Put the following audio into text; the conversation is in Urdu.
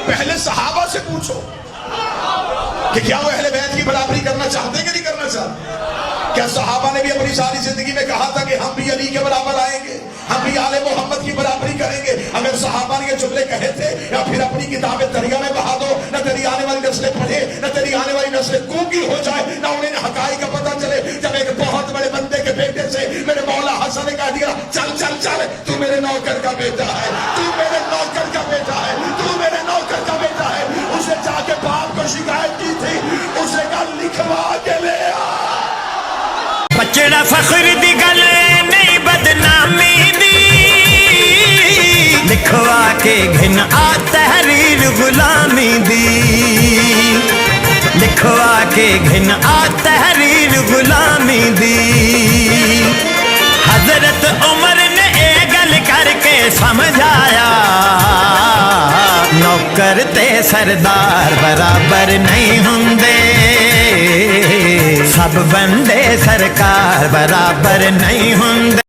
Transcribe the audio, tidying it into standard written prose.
پہلے صحابہ سے پوچھو کہ کیا وہ اہل بیت کی برابری کرنا چاہتے کہ نہیں کرنا چاہتے؟ کیا صحابہ نے بھی اپنی ساری زندگی میں کہا تھا کہ ہم بھی علی کے برابر آئیں گے، ہم بھی آل محمد کی برابری کریں گے؟ اگر صحابہ نے یہ جملے کہے تھے، یا پھر اپنی کتابیں دریا میں بہا دو، نہ تیری آنے والی نسلیں پڑھے، نہ تیری آنے والی نسلیں گونگی ہو جائے، نہ انہیں حقائق کا پتہ چلے۔ جب ایک بہت بڑے بندے کے بیٹے سے میرے مولا حسن نے کہا دیا چل چل چل، تو میرے نوکر کا بیٹا ہے، تو میرے نوکر کا بیٹا ہے، تو میرے نوکر کا بیٹا ہے، اسے جا کے باپ کو شکایت کی تھی، اسے کہا لکھوا کے لے آ۔ بچڑا فخر دی گل نہیں بدنامی دی، لکھوا کے گھن آ تحریر غلامی دی، لکھوا کے گھن آ تحریر غلامی دی۔ حضرت عمر نے اے گل کر کے سمجھایا، نوکر تے سردار برابر نہیں ہوندے، سب بندے سرکار برابر نہیں ہوندے۔